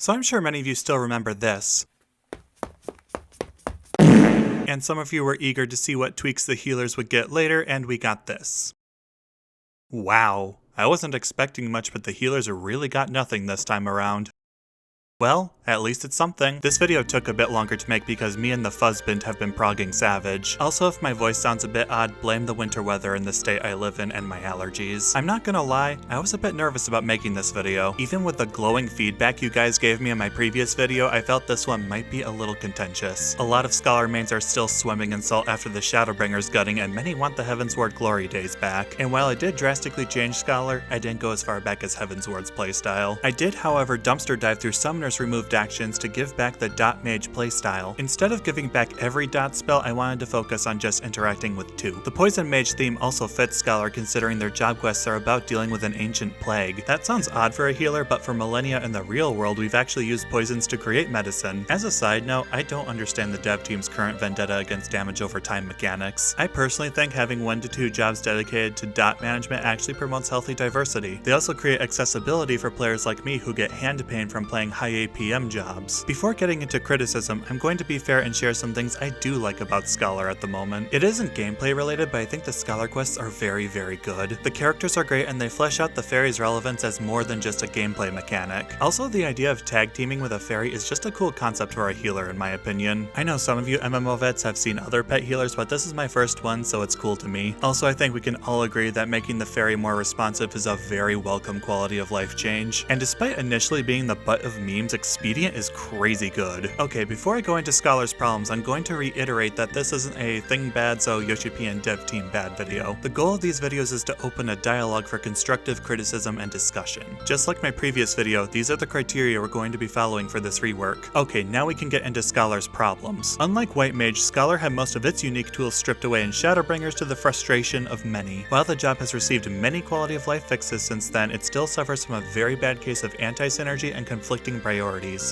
So I'm sure many of you still remember this. And some of you were eager to see what tweaks the healers would get later, and we got this. Wow, I wasn't expecting much, but the healers really got nothing this time around. Well, at least it's something. This video took a bit longer to make because me and the Fuzzbint have been progging savage. Also, if my voice sounds a bit odd, blame the winter weather in the state I live in and my allergies. I'm not gonna lie, I was a bit nervous about making this video. Even with the glowing feedback you guys gave me in my previous video, I felt this one might be a little contentious. A lot of Scholar mains are still swimming in salt after the Shadowbringer's gutting, and many want the Heavensward glory days back. And while I did drastically change Scholar, I didn't go as far back as Heavensward's playstyle. I did, however, dumpster dive through Summoner's removed actions to give back the dot mage playstyle. Instead of giving back every dot spell, I wanted to focus on just interacting with two. The poison mage theme also fits Scholar considering their job quests are about dealing with an ancient plague. That sounds odd for a healer, but for millennia in the real world, we've actually used poisons to create medicine. As a side note, I don't understand the dev team's current vendetta against damage over time mechanics. I personally think having 1 to 2 jobs dedicated to dot management actually promotes healthy diversity. They also create accessibility for players like me who get hand pain from playing high APM jobs. Before getting into criticism, I'm going to be fair and share some things I do like about Scholar at the moment. It isn't gameplay related, but I think the Scholar quests are very good. The characters are great and they flesh out the fairy's relevance as more than just a gameplay mechanic. Also, the idea of tag teaming with a fairy is just a cool concept for a healer in my opinion. I know some of you MMO vets have seen other pet healers, but this is my first one, so it's cool to me. Also, I think we can all agree that making the fairy more responsive is a very welcome quality of life change. And despite initially being the butt of memes, Expedient is crazy good. Okay, before I go into Scholar's problems, I'm going to reiterate that this isn't a thing bad so Yoshipi and dev team bad video. The goal of these videos is to open a dialogue for constructive criticism and discussion. Just like my previous video, these are the criteria we're going to be following for this rework. Okay, now we can get into Scholar's problems. Unlike White Mage, Scholar had most of its unique tools stripped away in Shadowbringers to the frustration of many. While the job has received many quality of life fixes since then, it still suffers from a very bad case of anti-synergy and conflicting priorities.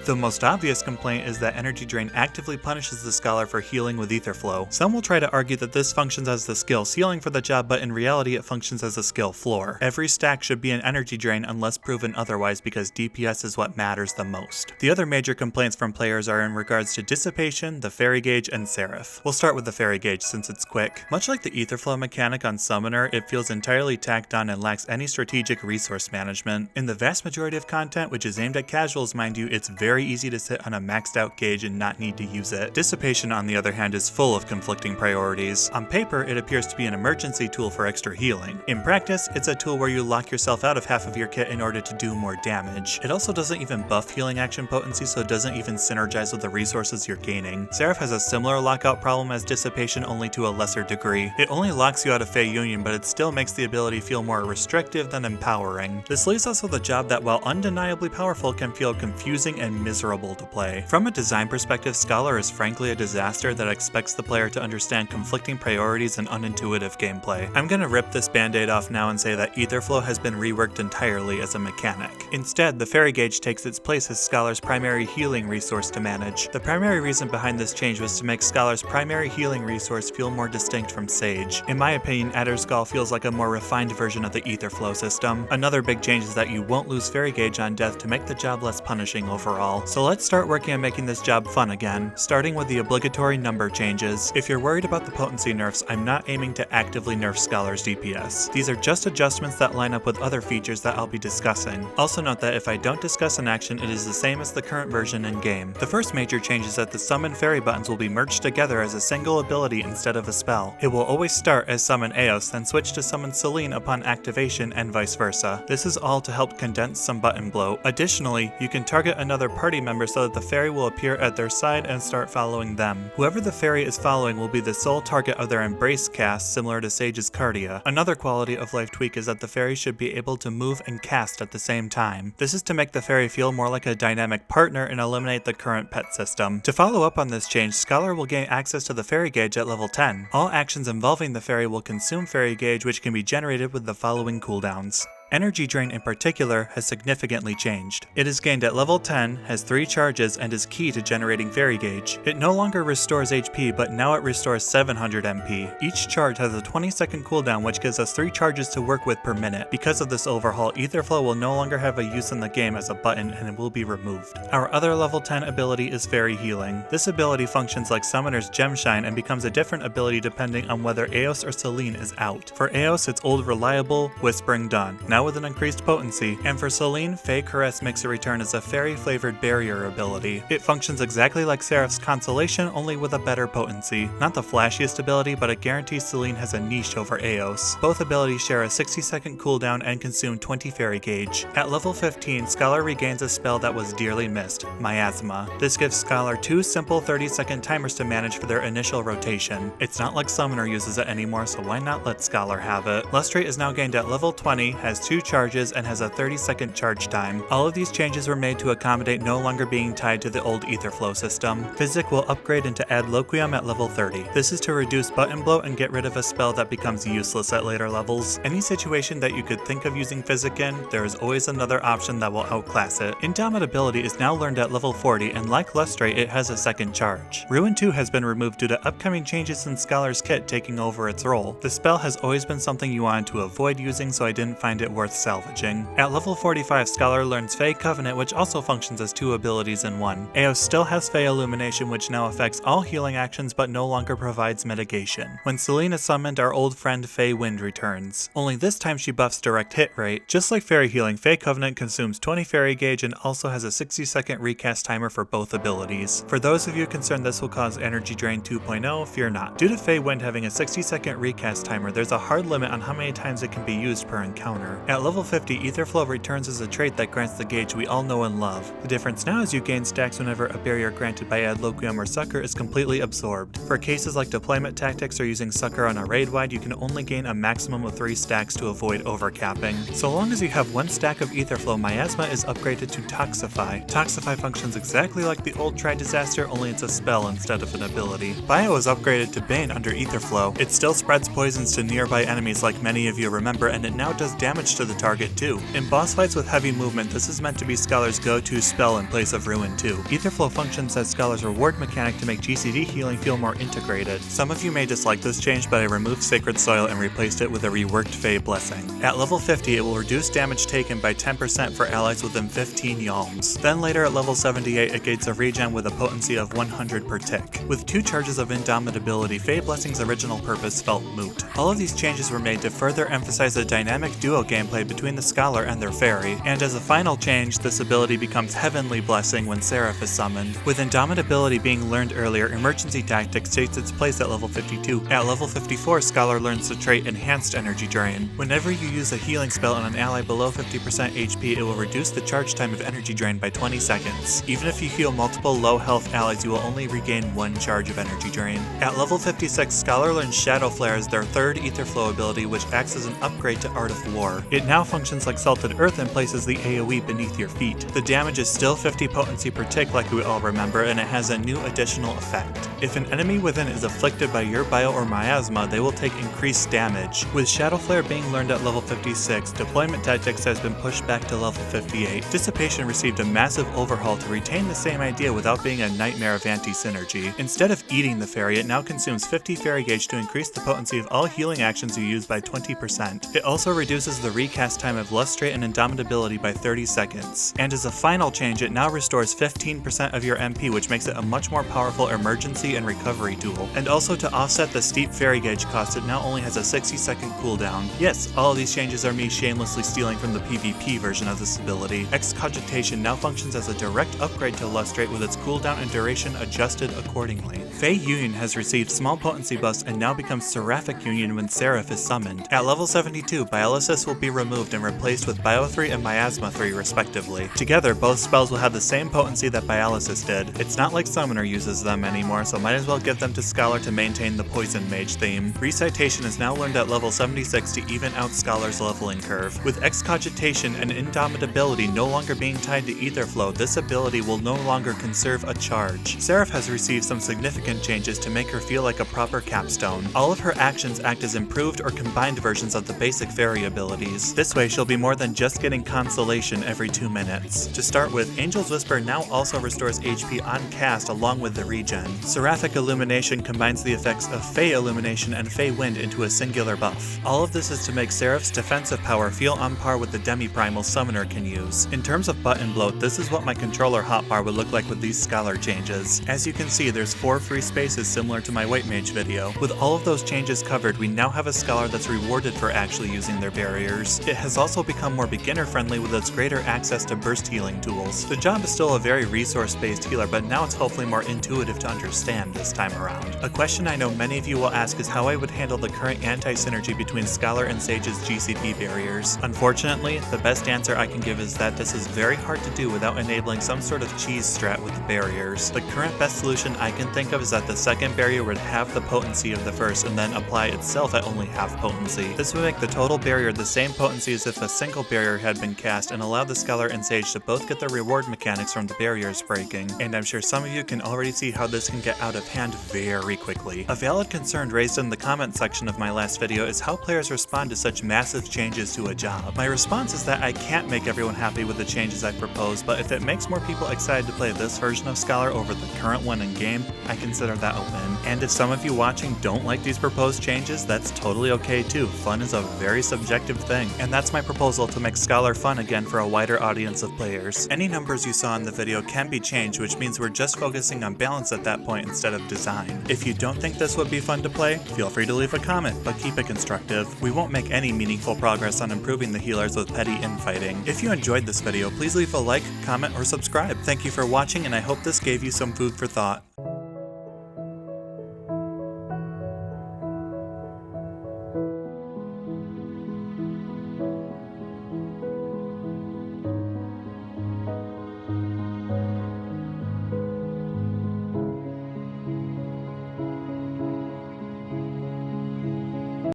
The most obvious complaint is that energy drain actively punishes the Scholar for healing with ether flow. Some will try to argue that this functions as the skill ceiling for the job, but in reality it functions as a skill floor. Every stack should be an energy drain unless proven otherwise because DPS is what matters the most. The other major complaints from players are in regards to dissipation, the fairy gauge, and Seraph. We'll start with the fairy gauge since it's quick. Much like the ether flow mechanic on Summoner, it feels entirely tacked on and lacks any strategic resource management. In the vast majority of content, which is aimed at casuals mind you, it's very easy to sit on a maxed out gauge and not need to use it. Dissipation, on the other hand, is full of conflicting priorities. On paper, it appears to be an emergency tool for extra healing. In practice, it's a tool where you lock yourself out of half of your kit in order to do more damage. It also doesn't even buff healing action potency, so it doesn't even synergize with the resources you're gaining. Seraph has a similar lockout problem as Dissipation, only to a lesser degree. It only locks you out of Fey Union, but it still makes the ability feel more restrictive than empowering. This leaves us with a job that, while undeniably powerful, can feel confusing and miserable to play. From a design perspective, Scholar is frankly a disaster that expects the player to understand conflicting priorities and unintuitive gameplay. I'm gonna rip this band-aid off now and say that Etherflow has been reworked entirely as a mechanic. Instead, the fairy gauge takes its place as Scholar's primary healing resource to manage. The primary reason behind this change was to make Scholar's primary healing resource feel more distinct from Sage. In my opinion, Adderskull feels like a more refined version of the Etherflow system. Another big change is that you won't lose fairy gauge on death to make the job less punishing overall. So let's start working on making this job fun again, starting with the obligatory number changes. If you're worried about the potency nerfs, I'm not aiming to actively nerf Scholar's DPS. These are just adjustments that line up with other features that I'll be discussing. Also note that if I don't discuss an action, it is the same as the current version in-game. The first major change is that the summon fairy buttons will be merged together as a single ability instead of a spell. It will always start as summon Eos, then switch to summon Selene upon activation, and vice versa. This is all to help condense some button bloat. Additionally, you can target another party member so that the fairy will appear at their side and start following them. Whoever the fairy is following will be the sole target of their embrace cast, similar to Sage's Cardia. Another quality of life tweak is that the fairy should be able to move and cast at the same time. This is to make the fairy feel more like a dynamic partner and eliminate the current pet system. To follow up on this change, Scholar will gain access to the fairy gauge at level 10. All actions involving the fairy will consume fairy gauge, which can be generated with the following cooldowns: Energy Drain in particular has significantly changed. It is gained at level 10, has 3 charges, and is key to generating Fairy Gauge. It no longer restores HP, but now it restores 700 MP. Each charge has a 20-second cooldown, which gives us 3 charges to work with per minute. Because of this overhaul, Etherflow will no longer have a use in the game as a button, and it will be removed. Our other level 10 ability is Fairy Healing. This ability functions like Summoner's Gemshine and becomes a different ability depending on whether Eos or Selene is out. For Eos, it's Old Reliable, Whispering Dawn, now with an increased potency, and for Selene, Fey Caress makes a return as a fairy-flavored barrier ability. It functions exactly like Seraph's Consolation, only with a better potency. Not the flashiest ability, but it guarantees Selene has a niche over Eos. Both abilities share a 60-second cooldown and consume 20 Fairy Gauge. At level 15, Scholar regains a spell that was dearly missed, Miasma. This gives Scholar 2 simple 30-second timers to manage for their initial rotation. It's not like Summoner uses it anymore, so why not let Scholar have it? Lustrate is now gained at level 20, has 2 charges, and has a 30-second charge time. All of these changes were made to accommodate no longer being tied to the old Etherflow system. Physic will upgrade into Adloquium at level 30. This is to reduce button bloat and get rid of a spell that becomes useless at later levels. Any situation that you could think of using Physic in, there is always another option that will outclass it. Indomitability is now learned at level 40, and like Lustrate, it has a second charge. Ruin 2 has been removed due to upcoming changes in Scholar's kit taking over its role. The spell has always been something you wanted to avoid using, so I didn't find it worth salvaging. At level 45, Scholar learns Fey Covenant, which also functions as 2 abilities in one. Eos still has Fey Illumination, which now affects all healing actions but no longer provides mitigation. When Selene is summoned, our old friend Fey Wind returns. Only this time she buffs direct hit rate. Just like Fairy Healing, Fey Covenant consumes 20 Fairy Gauge and also has a 60-second recast timer for both abilities. For those of you concerned this will cause Energy Drain 2.0, fear not. Due to Fey Wind having a 60-second recast timer, there's a hard limit on how many times it can be used per encounter. At level 50, Etherflow returns as a trait that grants the gauge we all know and love. The difference now is you gain stacks whenever a barrier granted by Adloquium or Succor is completely absorbed. For cases like deployment tactics or using Succor on a raid wide, you can only gain a maximum of 3 stacks to avoid overcapping. So long as you have 1 stack of Etherflow, Miasma is upgraded to Toxify. Toxify functions exactly like the old Tri-Disaster, only it's a spell instead of an ability. Bio is upgraded to Bane under Etherflow. It still spreads poisons to nearby enemies like many of you remember, and it now does damage to the target too. In boss fights with heavy movement, this is meant to be Scholar's go-to spell in place of Ruin 2. Etherflow functions as Scholar's reward mechanic to make GCD healing feel more integrated. Some of you may dislike this change, but I removed Sacred Soil and replaced it with a reworked Fey Blessing. At level 50, it will reduce damage taken by 10% for allies within 15 yalms. Then later at level 78, it gains a regen with a potency of 100 per tick. With 2 charges of Indomitability, Fey Blessing's original purpose felt moot. All of these changes were made to further emphasize the dynamic duo gameplay between the Scholar and their Fairy, and as a final change, this ability becomes Heavenly Blessing when Seraph is summoned. With Indomitability being learned earlier, Emergency Tactics takes its place at level 52. At level 54, Scholar learns the trait Enhanced Energy Drain. Whenever you use a healing spell on an ally below 50% HP, it will reduce the charge time of Energy Drain by 20 seconds. Even if you heal multiple low health allies, you will only regain 1 charge of Energy Drain. At level 56, Scholar learns Shadow Flare as their 3rd Etherflow ability, which acts as an upgrade to Art of War. It now functions like Salted Earth and places the AoE beneath your feet. The damage is still 50 potency per tick like we all remember, and it has a new additional effect. If an enemy within is afflicted by your bio or miasma, they will take increased damage. With Shadow Flare being learned at level 56, Deployment Tactics has been pushed back to level 58. Dissipation received a massive overhaul to retain the same idea without being a nightmare of anti-synergy. Instead of eating the fairy, it now consumes 50 Fairy Gauge to increase the potency of all healing actions you use by 20%. It also reduces the recast time of Lustrate and Indomitability by 30 seconds. And as a final change, it now restores 15% of your MP, which makes it a much more powerful emergency and recovery tool. And also to offset the steep Fairy Gauge cost, it now only has a 60-second cooldown. Yes, all of these changes are me shamelessly stealing from the PvP version of this ability. Excogitation now functions as a direct upgrade to Lustrate with its cooldown and duration adjusted accordingly. Fey Union has received small potency buffs and now becomes Seraphic Union when Seraph is summoned. At level 72, Biolysis will be removed and replaced with Bio 3 and Miasma 3 respectively. Together, both spells will have the same potency that Biolysis did. It's not like Summoner uses them anymore, so might as well give them to Scholar to maintain the Poison Mage theme. Recitation is now learned at level 76 to even out Scholar's leveling curve. With Excogitation and Indomitability no longer being tied to Etherflow, this ability will no longer conserve a charge. Seraph has received some significant changes to make her feel like a proper capstone. All of her actions act as improved or combined versions of the basic fairy abilities. changes. This way she'll be more than just getting consolation every 2 minutes. To start with, Angel's Whisper now also restores HP on cast along with the regen. Seraphic Illumination combines the effects of Fey Illumination and Fey Wind into a singular buff. All of this is to make Seraph's defensive power feel on par with the Demi-Primal Summoner can use. In terms of button bloat, this is what my controller hotbar would look like with these Scholar changes. As you can see, there's 4 free spaces similar to my White Mage video. With all of those changes covered, we now have a Scholar that's rewarded for actually using their barriers. It has also become more beginner friendly with its greater access to burst healing tools. The job is still a very resource-based healer, but now it's hopefully more intuitive to understand this time around. A question I know many of you will ask is how I would handle the current anti-synergy between Scholar and Sage's GCP barriers. Unfortunately, the best answer I can give is that this is very hard to do without enabling some sort of cheese strat with the barriers. The current best solution I can think of is that the second barrier would have the potency of the first and then apply itself at only half potency. This would make the total barrier the same potency as if a single barrier had been cast and allow the Scholar and Sage to both get the reward mechanics from the barriers breaking. And I'm sure some of you can already see how this can get out of hand very quickly. A valid concern raised in the comment section of my last video is how players respond to such massive changes to a job. My response is that I can't make everyone happy with the changes I propose, but if it makes more people excited to play this version of Scholar over the current one in game, I consider that a win. And if some of you watching don't like these proposed changes, that's totally okay too. Fun is a very subjective thing, and that's my proposal to make Scholar fun again for a wider audience of players. Any numbers you saw in the video can be changed, which means we're just focusing on balance at that point instead of design. If you don't think this would be fun to play, feel free to leave a comment, but keep it constructive. We won't make any meaningful progress on improving the healers with petty infighting. If you enjoyed this video, please leave a like, comment, or subscribe. Thank you for watching, and I hope this gave you some food for thought.